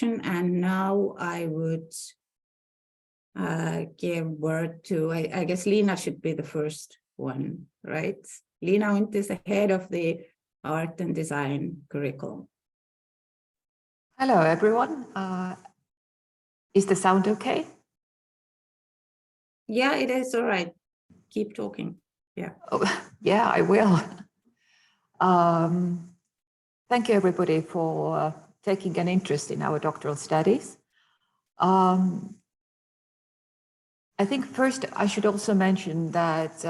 And now I would give word to, I guess Lina should be the first one, right? Lina Unt is the head of the art and design curriculum. Hello, everyone. Is the sound okay? Yeah, it is all right. Keep talking. Yeah. Oh, yeah, I will. Thank you, everybody, for taking an interest in our doctoral studies. I think first I should also mention that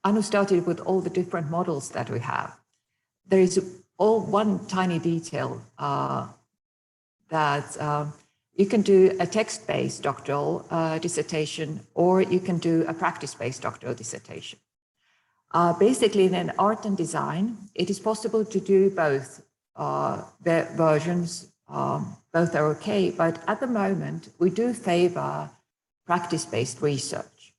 Anu started with all the different models that we have. There is one tiny detail that you can do a text-based doctoral dissertation, or you can do a practice-based doctoral dissertation. Basically, in art and design, it is possible to do both versions. Both are okay, but at the moment, we do favor practice-based research.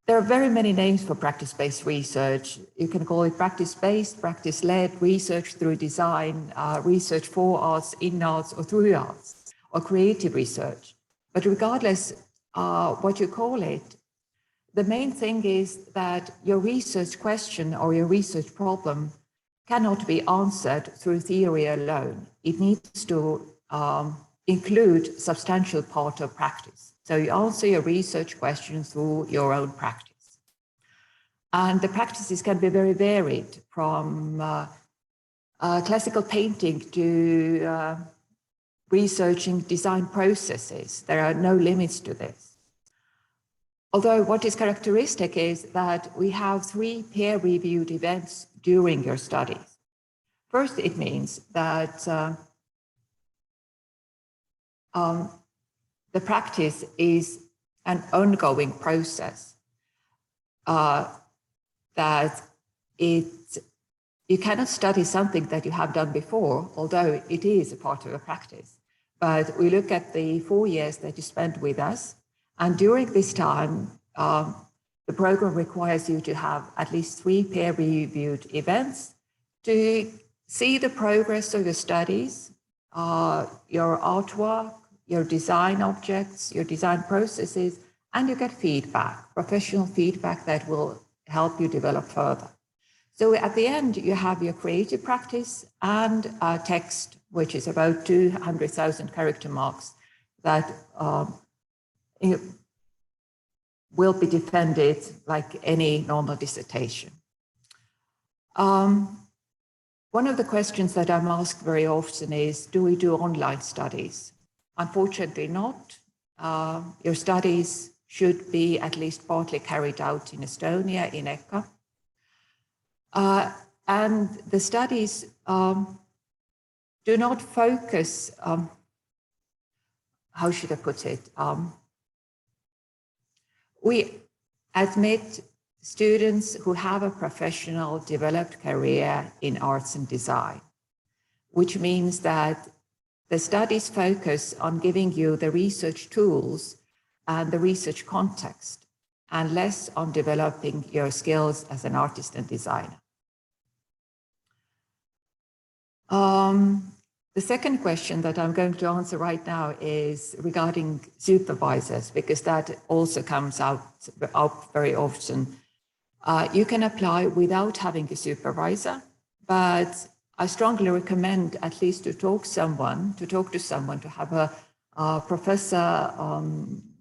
There are very many names for practice-based research. You can call it practice-based, practice-led, research through design, research for arts, in arts, or through arts, or creative research. But regardless what you call it, the main thing is that your research question or your research problem cannot be answered through theory alone. It needs to include substantial part of practice. So you answer your research question through your own practice. And the practices can be very varied, from classical painting to researching design processes. There are no limits to this. Although what is characteristic is that we have 3 peer-reviewed events during your studies. First, it means that the practice is an ongoing process, that you cannot study something that you have done before, although it is a part of a practice. But we look at the 4 years that you spent with us, and during this time, the program requires you to have at least 3 peer-reviewed events to see the progress of your studies, your artwork, your design objects, your design processes, and you get feedback, professional feedback that will help you develop further. So at the end, you have your creative practice and a text, which is about 200,000 character marks that will be defended like any normal dissertation. One of the questions that I'm asked very often is, do we do online studies? Unfortunately not. Your studies should be at least partly carried out in Estonia, in EKA. And the studies do not focus, how should I put it? We admit students who have a professional developed career in arts and design, which means that the studies focus on giving you the research tools and the research context, and less on developing your skills as an artist and designer. The second question that I'm going to answer right now is regarding supervisors, because that also comes up very often. You can apply without having a supervisor, but I strongly recommend at least to talk to someone, to have a professor,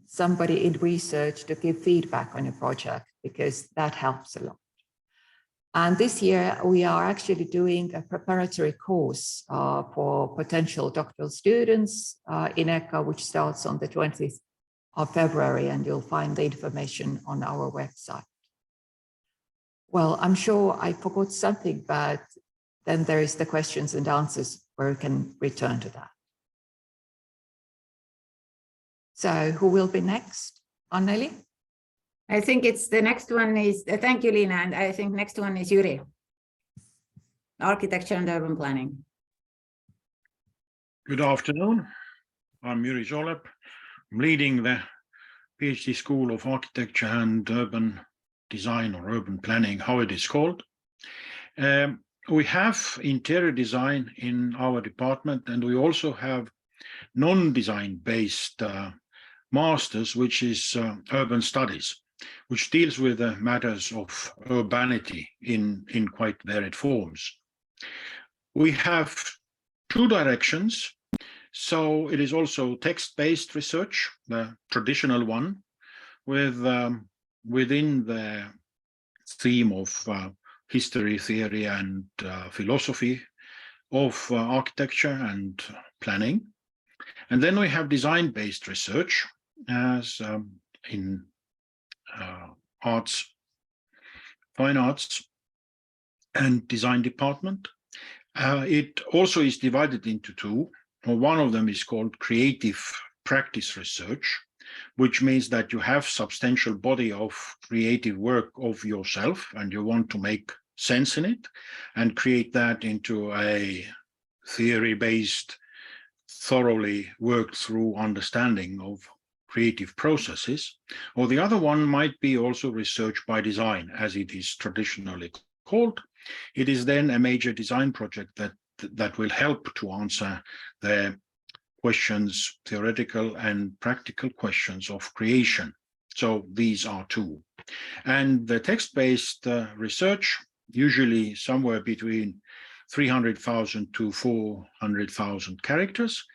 somebody in research to give feedback on a project, because that helps a lot. And this year we are actually doing a preparatory course for potential doctoral students in EKA, which starts on the 20th of February, and you'll find the information on our website. Well, I'm sure I forgot something, but then there is the questions and answers where we can return to that. So who will be next? Anneli? I think it's the next one is, thank you, Lina, and I think next one is Yuri. Architecture and urban planning. Good afternoon. I'm Yuri Zolep. I'm leading the PhD School of Architecture and Urban Design, or Urban Planning, how it is called. we have interior design in our department, and we also have non-design based masters, which is urban studies, which deals with the matters of urbanity in quite varied forms. We have two directions. So it is also text-based research, the traditional one, with within the theme of history, theory, and philosophy of architecture and planning. And then we have design-based research as in arts, fine arts, and design department. It also is divided into two. One of them is called creative practice research, which means that you have substantial body of creative work of yourself and you want to make sense in it and create that into a theory-based, thoroughly worked through understanding of creative processes. Or the other one might be also research by design, as it is traditionally called. It is then a major design project that will help to answer the questions, theoretical and practical questions of creation. So these are two. And the text-based research, usually somewhere between 300,000 to 400,000 characters,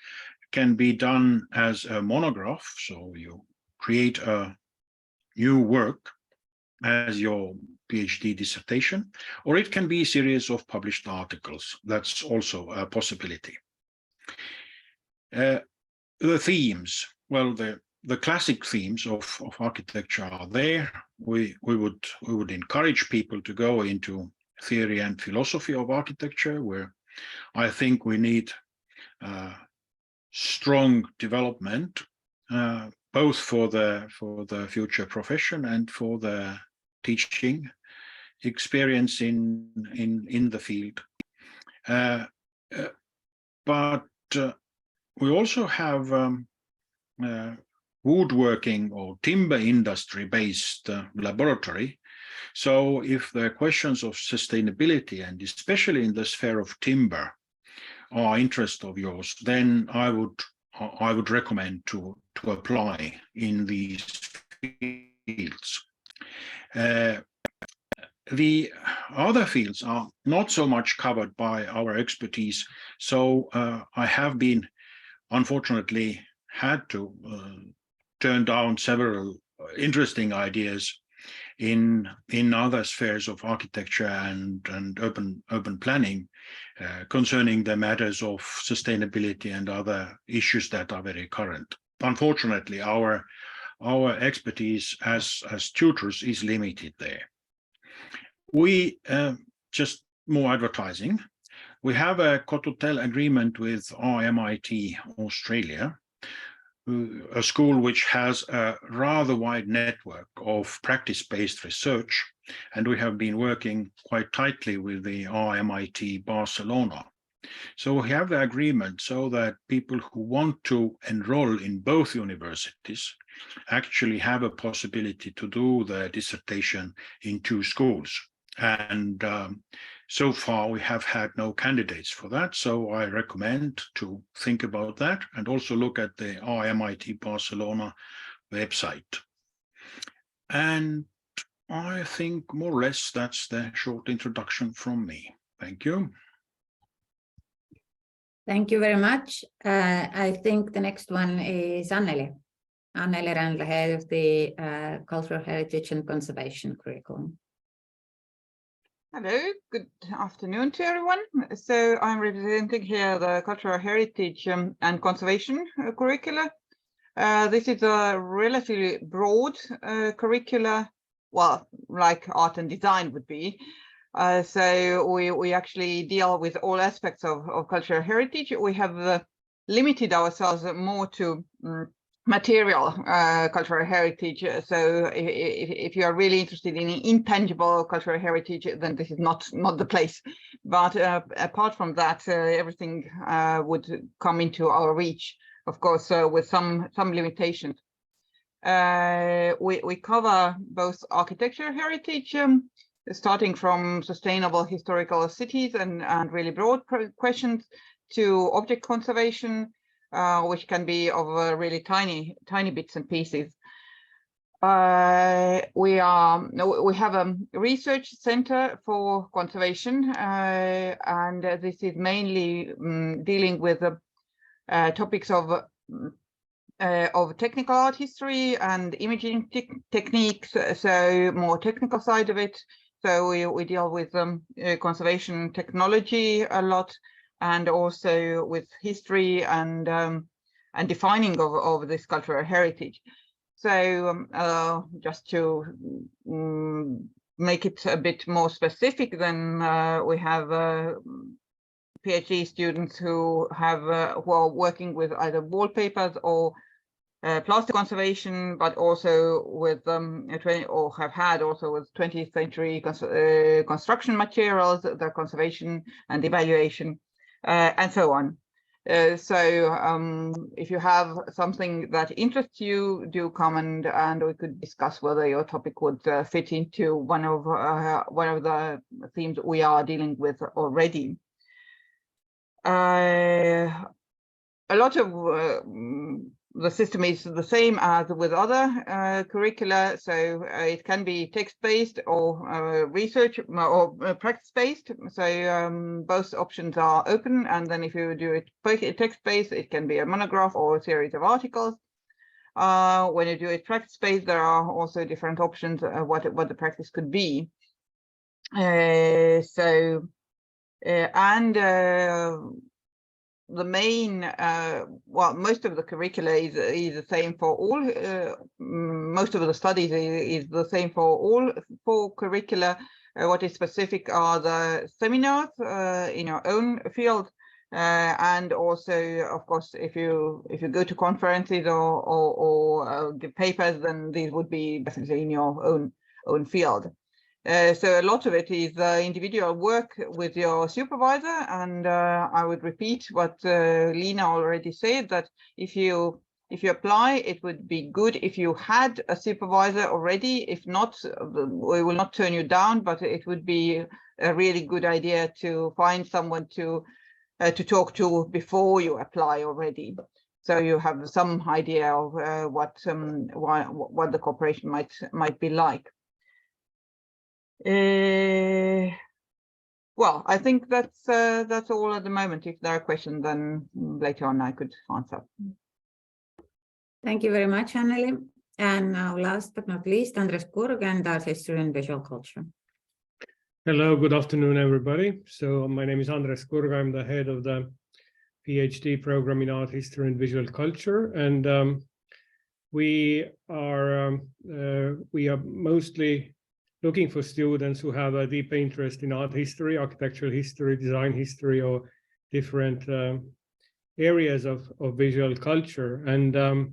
can be done as a monograph. So you create a new work as your PhD dissertation, or it can be a series of published articles. That's also a possibility. The themes, well, the classic themes of architecture are there. We would encourage people to go into theory and philosophy of architecture, where I think we need strong development, both for the future profession and for the teaching experience in the field. But we also have woodworking or timber industry based laboratory. So if the questions of sustainability, and especially in the sphere of timber, are interest of yours, then I would recommend to apply in these fields. The other fields are not so much covered by our expertise. So I have been, unfortunately, had to turn down several interesting ideas in other spheres of architecture and urban planning concerning the matters of sustainability and other issues that are very current. Unfortunately, our expertise as tutors is limited there. We just more advertising. We have a co-tutel agreement with RMIT Australia, a school which has a rather wide network of practice-based research, and we have been working quite tightly with the RMIT Barcelona. So we have the agreement so that people who want to enroll in both universities actually have a possibility to do the dissertation in two schools. And so far, we have had no candidates for that. So I recommend to think about that and also look at the RMIT Barcelona website. And I think more or less that's the short introduction from me. Thank you. Thank you very much. I think the next one is Anneli. Anneli Randle, head of the Cultural Heritage and Conservation curriculum. Hello, good afternoon to everyone. So I'm representing here the Cultural Heritage and Conservation curricula. This is a relatively broad curricula, well, like art and design would be. So we actually deal with all aspects of cultural heritage. We have limited ourselves more to material cultural heritage. So if you are really interested in intangible cultural heritage, then this is not the place. But apart from that, everything would come into our reach, of course, with some limitations. We cover both architecture heritage, starting from sustainable historical cities and really broad questions to object conservation, which can be of really tiny bits and pieces. We have a research center for conservation, and this is mainly dealing with topics of technical art history and imaging techniques, so more technical side of it. So we deal with conservation technology a lot, and also with history and defining of this cultural heritage. So just to make it a bit more specific, then we have PhD students who are working with either wallpapers or plaster conservation, but also with or have had also with 20th century construction materials, their conservation and evaluation, and so on. So if you have something that interests you, do come and we could discuss whether your topic would fit into one of the themes we are dealing with already. A lot of the system is the same as with other curricula, so it can be text-based or research or practice-based. So both options are open, and then if you do it text-based, it can be a monograph or a series of articles. When you do it practice-based, there are also different options what the practice could be. The main, well, most of the curricula is the same for all. Most of the studies is the same for all 4 curricula. What is specific are the seminars in your own field, and also, of course, if you go to conferences or give papers, then these would be definitely in your own field. So a lot of it is individual work with your supervisor, and I would repeat what Lina already said, that if you apply, it would be good if you had a supervisor already. If not, we will not turn you down, but it would be a really good idea to find someone to talk to before you apply already, so you have some idea of what the cooperation might be like. Well, I think that's all at the moment. If there are questions, then later on I could answer. Thank you very much, Anneli. And now, last but not least, Andres Kurg and Art History and Visual Culture. Hello, good afternoon, everybody. So my name is Andres Kurg. I'm the head of the PhD program in Art History and Visual Culture, and we are mostly looking for students who have a deep interest in art history, architectural history, design history, or different areas of visual culture. And our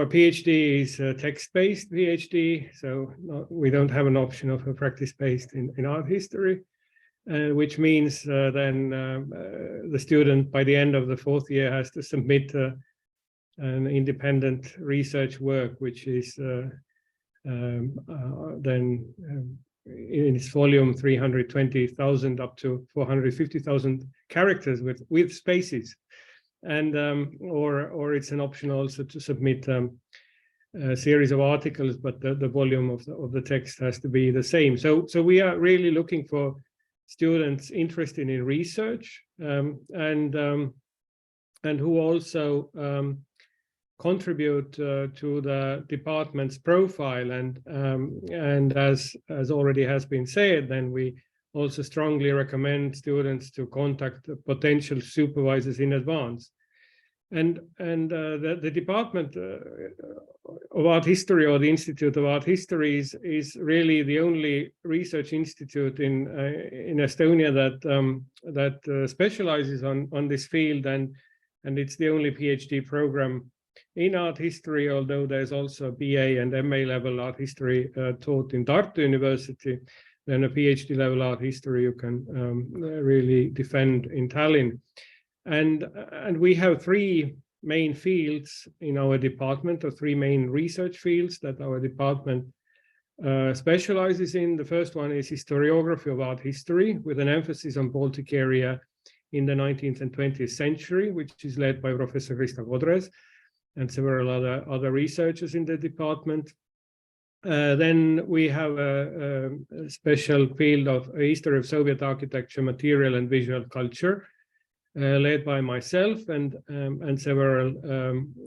PhD is a text-based PhD, so we don't have an option of a practice-based in art history, which means then the student by the end of the 4th year has to submit an independent research work, which is then in its volume 320,000 up to 450,000 characters with spaces, and or it's an option also to submit a series of articles, but the volume of the text has to be the same. So we are really looking for students interested in research and who also contribute to the department's profile, and as already has been said, then we also strongly recommend students to contact the potential supervisors in advance. And the Department of Art History, or the Institute of Art History, is really the only research institute in Estonia that specializes on this field, and it's the only PhD program in art history, although there's also a BA and MA level art history taught in Tartu University. Then a PhD level art history you can really defend in Tallinn. And we have 3 main fields in our department, or 3 main research fields that our department specializes in. The first one is historiography of art history, with an emphasis on Baltic area in the 19th and 20th century, which is led by Professor Krista Kodres and several other researchers in the department. Then we have a special field of history of Soviet architecture, material and visual culture, led by myself and several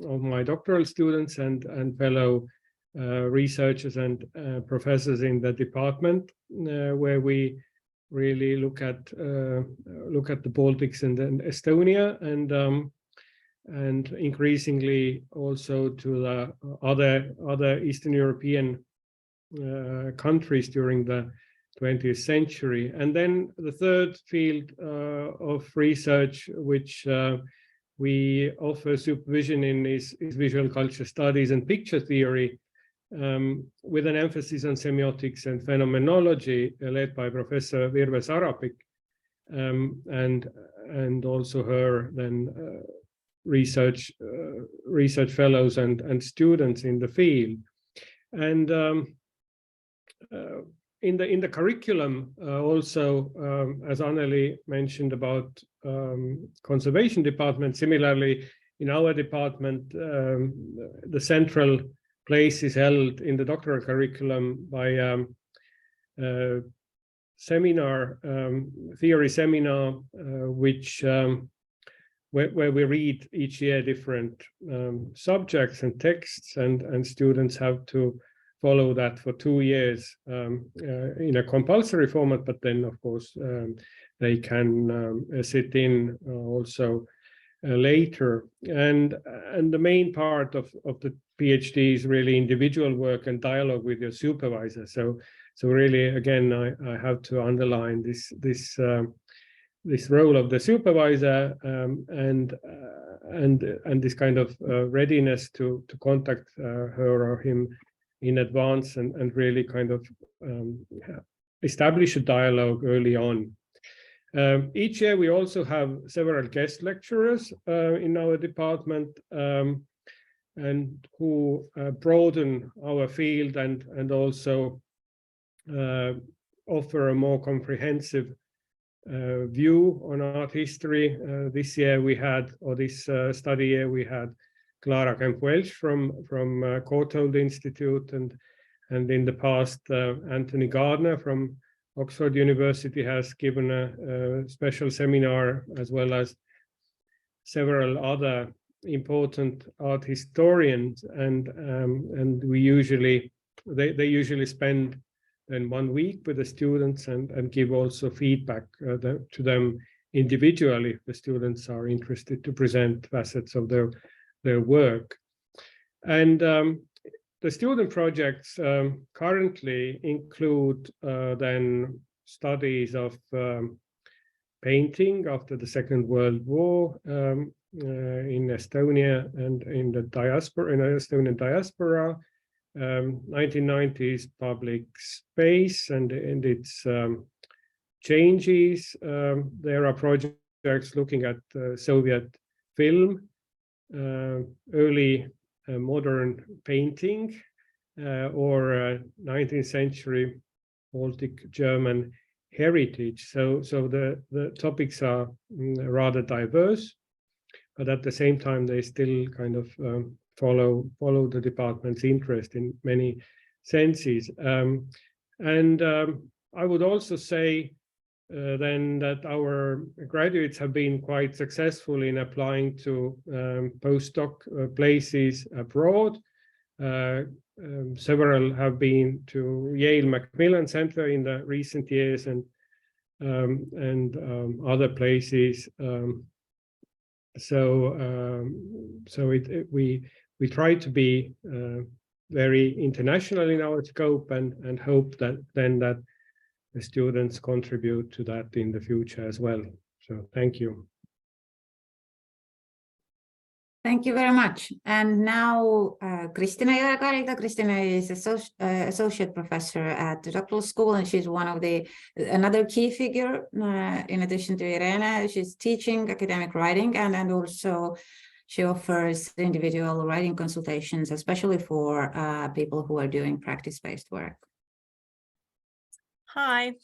of my doctoral students and fellow researchers and professors in the department, where we really look at the Baltics and then Estonia, and increasingly also to the other Eastern European countries during the 20th century. And then the third field of research, which we offer supervision in, is visual culture studies and picture theory, with an emphasis on semiotics and phenomenology, led by Professor Virve Sarapik, and also her then research fellows and students in the field. And in the curriculum, also, as Anneli mentioned about conservation department, similarly in our department, the central place is held in the doctoral curriculum by theory seminar, which where we read each year different subjects and texts, and students have to follow that for 2 years in a compulsory format, but then of course they can sit in also later. And the main part of the PhD is really individual work and dialogue with your supervisor. So really, again, I have to underline this role of the supervisor, and this kind of readiness to contact her or him in advance and really kind of establish a dialogue early on. Each year we also have several guest lecturers in our department, and who broaden our field and also offer a more comprehensive view on art history. This year we had, or this study year, we had Clara Kemp-Welch from Courtauld Institute, and in the past Anthony Gardner from Oxford University has given a special seminar, as well as several other important art historians, and we usually they usually spend then 1 week with the students and give also feedback to them individually if the students are interested to present facets of their work. And the student projects currently include then studies of painting after the Second World War in Estonia and in the diaspora, in the Estonian diaspora, 1990s public space and its changes. There are projects looking at Soviet film, early modern painting, or 19th century Baltic German heritage. So the topics are rather diverse, but at the same time they still kind of follow the department's interest in many senses. And I would also say then that our graduates have been quite successful in applying to postdoc places abroad. Several have been to Yale Macmillan Center in the recent years, and other places. We try to be very international in our scope, and hope that the students contribute to that in the future as well. So thank you. Thank you very much. And now Kristina Jõekalda. Kristina is associate professor at the doctoral school, and she's one of another key figure in addition to Irene. She's teaching academic writing and also She offers individual writing consultations, especially for people who are doing practice-based work. Hi.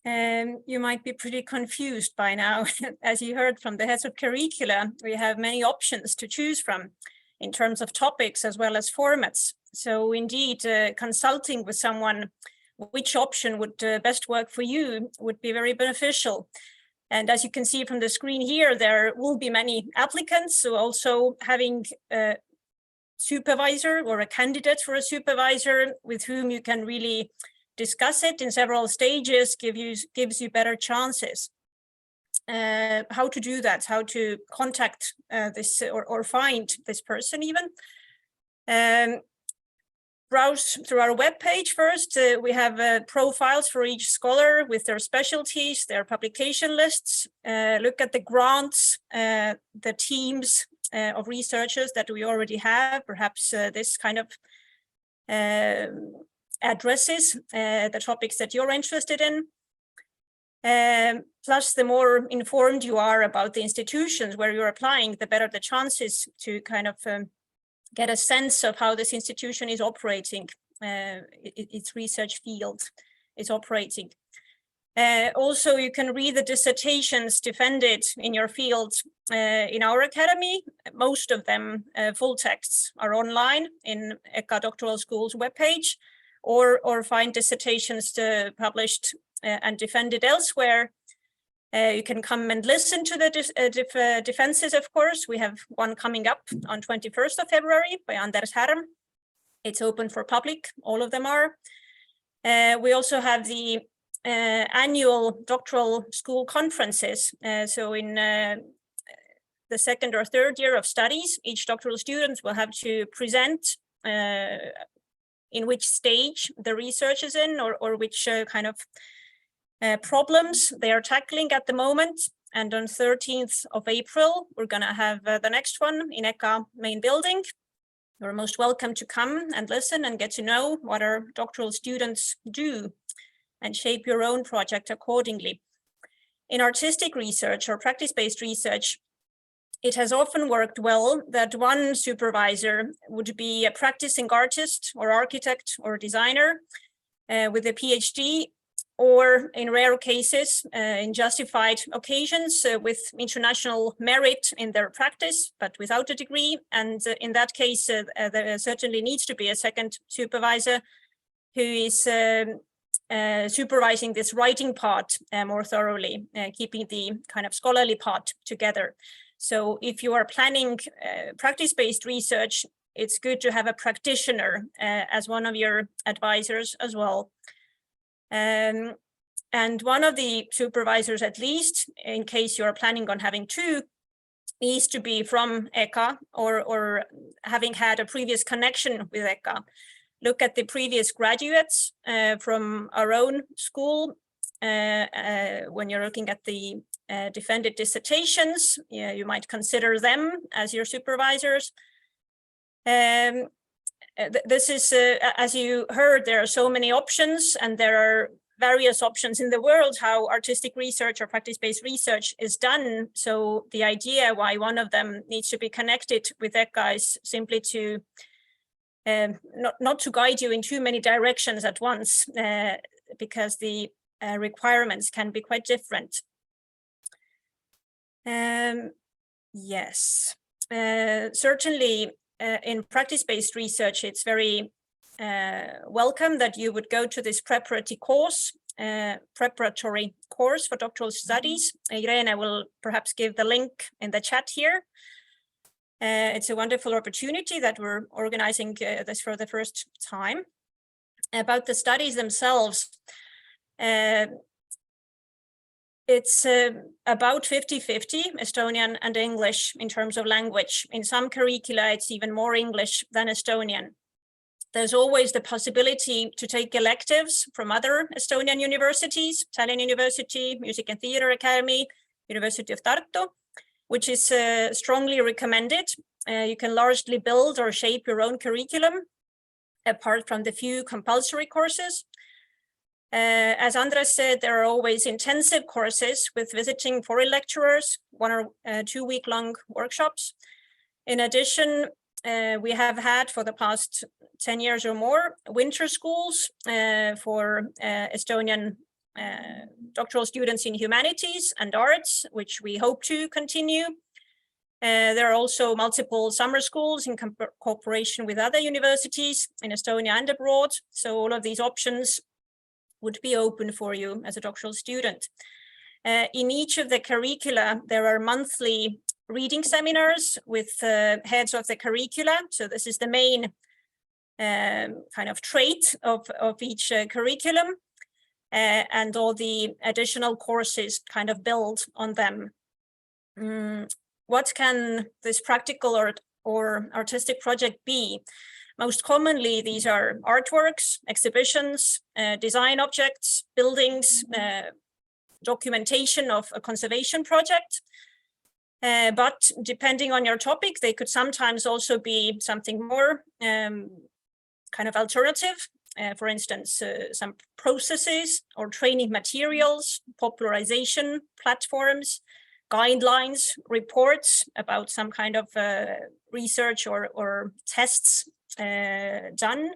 You might be pretty confused by now. As you heard from the heads of curricula, we have many options to choose from in terms of topics as well as formats. So indeed, consulting with someone which option would best work for you would be very beneficial. And as you can see from the screen here, there will be many applicants. So also having a supervisor or a candidate for a supervisor with whom you can really discuss it in several stages gives you better chances. How to do that, how to contact this or find this person even. Browse through our webpage first. We have profiles for each scholar with their specialties, their publication lists. Look at the grants, the teams of researchers that we already have. Perhaps this kind of addresses the topics that you're interested in. Plus, the more informed you are about the institutions where you're applying, the better the chances to kind of get a sense of how this institution is operating, its research field is operating. Also, you can read the dissertations defended in your field in our academy. Most of them, full texts, are online in EKA Doctoral School's webpage, or find dissertations published and defended elsewhere. You can come and listen to the defenses, of course. We have one coming up on 21st of February by Anders Härm. It's open for public, all of them are. We also have the annual doctoral school conferences. So in the second or third year of studies, each doctoral student will have to present in which stage the research is in, or which kind of problems they are tackling at the moment. And on 13th of April, we're going to have the next one in EKA main building. You're most welcome to come and listen and get to know what our doctoral students do and shape your own project accordingly. In artistic research or practice-based research, it has often worked well that one supervisor would be a practicing artist or architect or designer with a PhD, or in rare cases, in justified occasions, with international merit in their practice, but without a degree. And in that case, there certainly needs to be a second supervisor who is supervising this writing part more thoroughly, keeping the kind of scholarly part together. So if you are planning practice-based research, it's good to have a practitioner as one of your advisors as well. And one of the supervisors, at least, in case you're planning on having two, needs to be from EKA or having had a previous connection with EKA. Look at the previous graduates from our own school. When you're looking at the defended dissertations, you might consider them as your supervisors. This is, as you heard, there are so many options, and there are various options in the world how artistic research or practice-based research is done. So the idea why one of them needs to be connected with EKA is simply to not to guide you in too many directions at once, because the requirements can be quite different. Yes, certainly in practice-based research, it's very welcome that you would go to this preparatory course for doctoral studies. Irene will perhaps give the link in the chat here. It's a wonderful opportunity that we're organizing this for the first time. About the studies themselves, it's about 50-50 Estonian and English in terms of language. In some curricula, it's even more English than Estonian. There's always the possibility to take electives from other Estonian universities, Tallinn University, Music and Theatre Academy, University of Tartu, which is strongly recommended. You can largely build or shape your own curriculum, apart from the few compulsory courses. As Andres said, there are always intensive courses with visiting foreign lecturers, 1 or 2 week-long workshops. In addition, we have had for the past 10 years or more winter schools for Estonian doctoral students in humanities and arts, which we hope to continue. There are also multiple summer schools in cooperation with other universities in Estonia and abroad. So all of these options would be open for you as a doctoral student. In each of the curricula, there are monthly reading seminars with heads of the curricula. So this is the main kind of trait of each curriculum. And all the additional courses kind of build on them. What can this practical or artistic project be? Most commonly, these are artworks, exhibitions, design objects, buildings, documentation of a conservation project. But depending on your topic, they could sometimes also be something more kind of alternative. For instance, some processes or training materials, popularization platforms, guidelines, reports about some kind of research or tests done.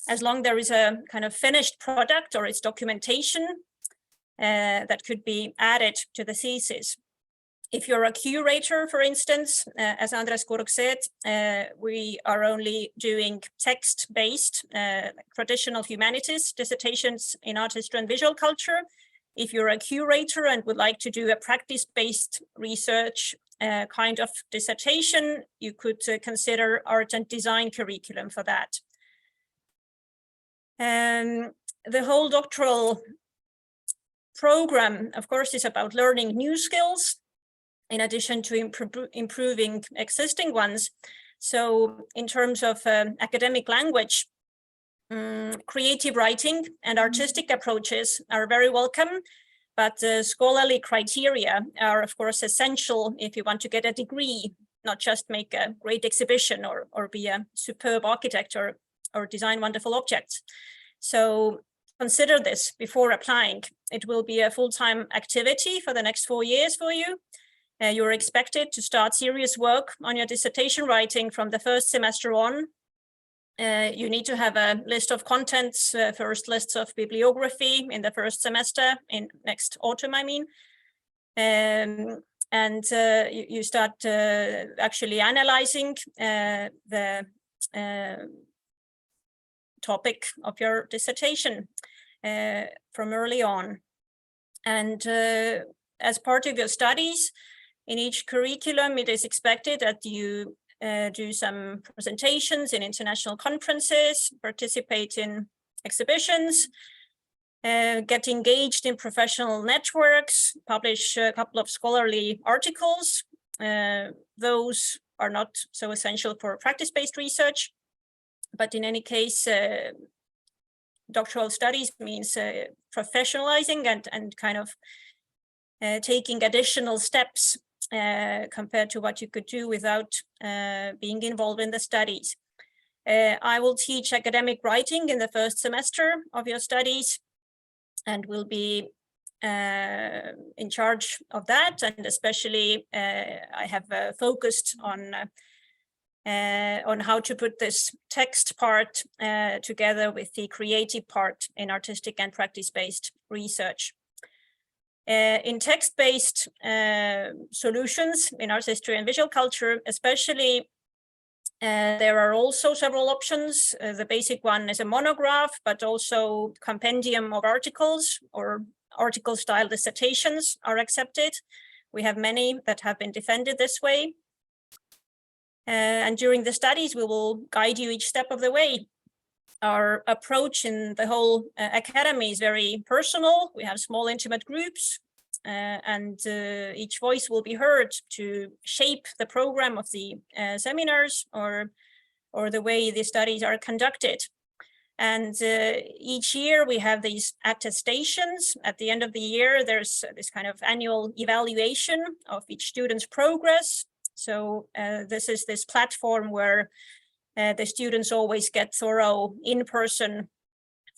As long as there is a kind of finished product or its documentation that could be added to the thesis. If you're a curator, for instance, as Andres Kurk said, we are only doing text-based traditional humanities dissertations in art history and visual culture. If you're a curator and would like to do a practice-based research kind of dissertation, you could consider art and design curriculum for that. The whole doctoral program, of course, is about learning new skills in addition to improving existing ones. So in terms of academic language, creative writing and artistic approaches are very welcome, but scholarly criteria are, of course, essential if you want to get a degree, not just make a great exhibition or be a superb architect or design wonderful objects. So consider this before applying. It will be a full-time activity for the next 4 years for you. You're expected to start serious work on your dissertation writing from the first semester on. You need to have a list of contents, first lists of bibliography in the first semester, in next autumn, I mean. You start actually analyzing the topic of your dissertation from early on. And as part of your studies, in each curriculum, it is expected that you do some presentations in international conferences, participate in exhibitions, get engaged in professional networks, publish a couple of scholarly articles. Those are not so essential for practice-based research, but in any case, doctoral studies means professionalizing and kind of taking additional steps compared to what you could do without being involved in the studies. I will teach academic writing in the first semester of your studies and will be in charge of that. And especially I have focused on how to put this text part together with the creative part in artistic and practice-based research. In text-based solutions in art history and visual culture, especially, there are also several options. The basic one is a monograph, but also compendium of articles or article-style dissertations are accepted. We have many that have been defended this way. And during the studies, we will guide you each step of the way. Our approach in the whole academy is very personal. We have small intimate groups and each voice will be heard to shape the program of the seminars or the way the studies are conducted. And each year we have these attestations. At the end of the year, there's this kind of annual evaluation of each student's progress. So this is this platform where the students always get thorough in-person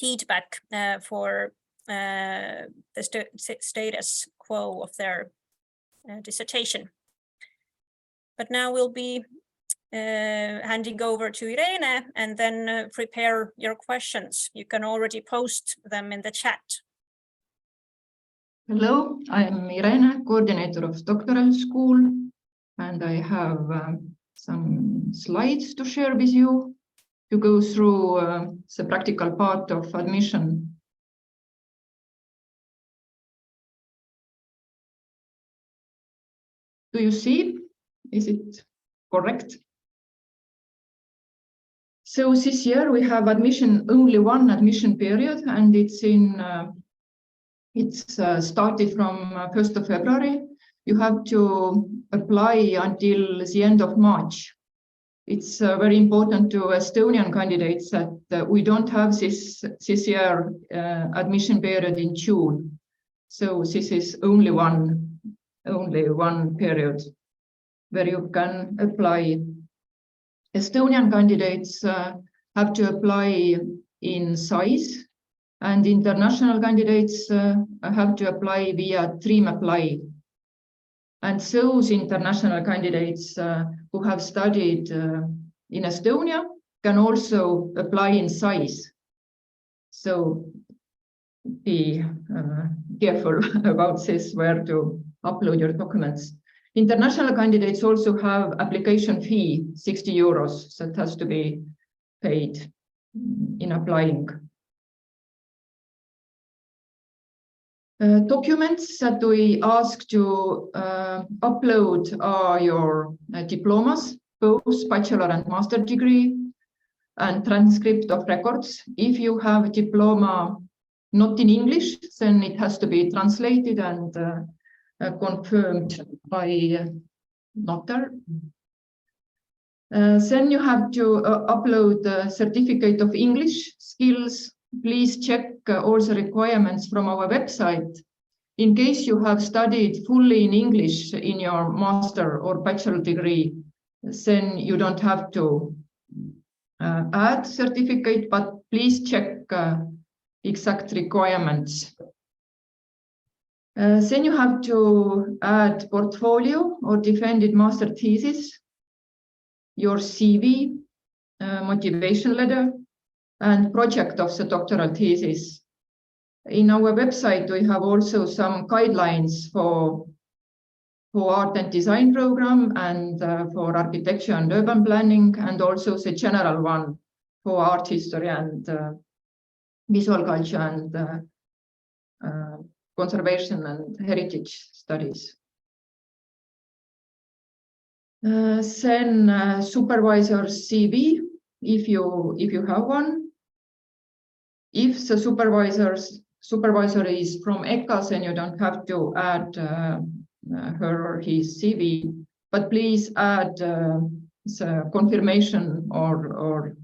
feedback for the status quo of their dissertation. But now we'll be handing over to Irene and then prepare your questions. You can already post them in the chat. Hello, I am Irene, coordinator of doctoral school, and I have some slides to share with you to go through the practical part of admission. Do you see? Is it correct? So this year we have admission, only one admission period, and it's started from 1st of February. You have to apply until the end of March. It's very important to Estonian candidates that we don't have this year admission period in June. So this is only one period where you can apply. Estonian candidates have to apply in size, and international candidates have to apply via Dream Apply. And those international candidates who have studied in Estonia can also apply in size. So be careful about this, where to upload your documents. International candidates also have application fee, 60 euros, that has to be paid in applying. Documents that we ask to upload are your diplomas, both bachelor and master degree, and transcript of records. If you have a diploma not in English, then it has to be translated and confirmed by notary. Then you have to upload the certificate of English skills. Please check all the requirements from our website. In case you have studied fully in English in your master or bachelor degree, then you don't have to add certificate, but please check exact requirements. Then you have to add portfolio or defended master thesis, your CV, motivation letter, and project of the doctoral thesis. In our website, we have also some guidelines for art and design program and for architecture and urban planning, and also the general one for art history and visual culture and conservation and heritage studies. Then supervisor's CV, if you have one. If the supervisor is from EKA, then you don't have to add her or his CV, but please add the confirmation or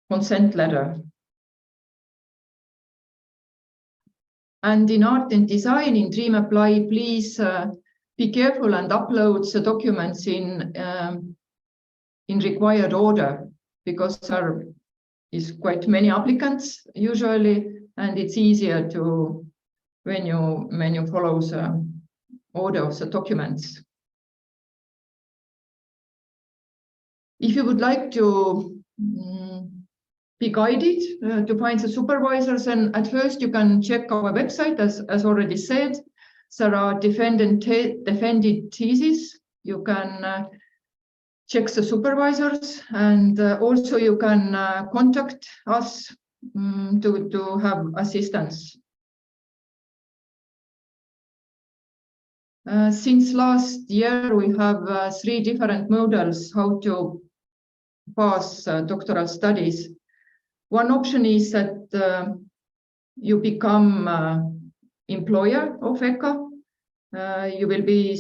consent letter. And in art and design, in Dream Apply, please be careful and upload the documents in required order, because there is quite many applicants usually, and it's easier to when you follow the order of the documents. If you would like to be guided to find the supervisors, and at first you can check our website, as already said. There are defended theses. You can check the supervisors, and also you can contact us to have assistance. Since last year, we have 3 different models how to pass doctoral studies. One option is that you become employer of EKA. You will be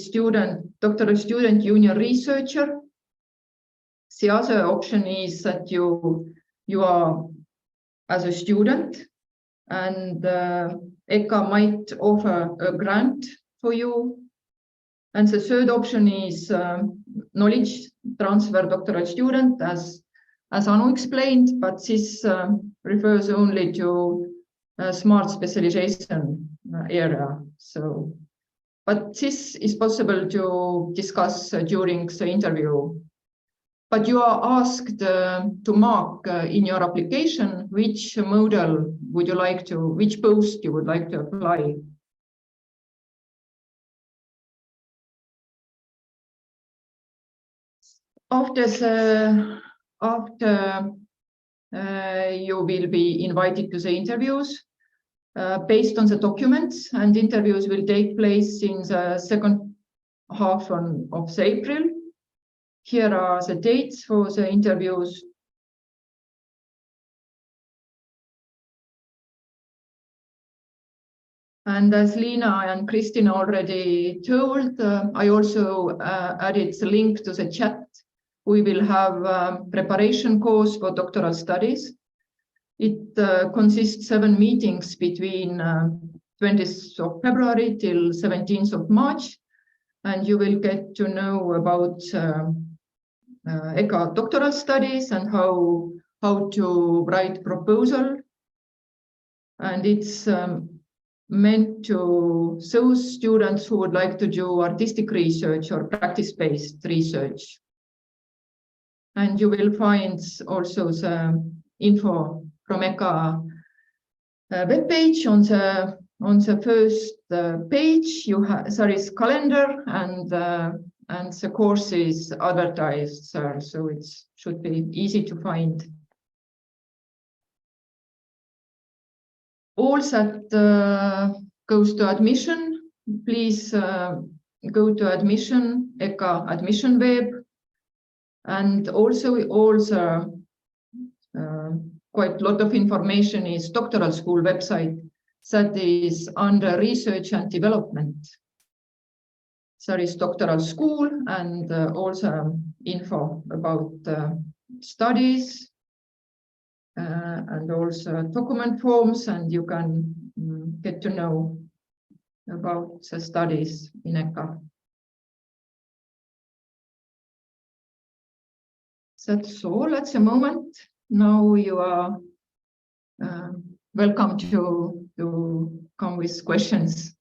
doctoral student, junior researcher. The other option is that you are as a student, and EKA might offer a grant for you. And the third option is knowledge transfer doctoral student, as Anu explained, but this refers only to a smart specialization area. So but this is possible to discuss during the interview. But you are asked to mark in your application which modal would you like to, which post you would like to apply. After you will be invited to the interviews based on the documents, and interviews will take place in the second half of April. Here are the dates for the interviews. And as Liina and Kristina already told, I also added the link to the chat. We will have a preparation course for doctoral studies. It consists 7 meetings between 20th of February till 17th of March. And you will get to know about EKA doctoral studies and how to write proposal. And it's meant to those students who would like to do artistic research or practice-based research. And you will find also the info from EKA webpage. On the first page, there is calendar and the course is advertised there, so it should be easy to find. All that goes to admission, please go to admission, EKA admission web, and also quite a lot of information is doctoral school website that is under research and development. There is doctoral school and also info about studies and also document forms, and you can get to know about the studies in EKA. That's all at the moment. Now you are welcome to come with questions.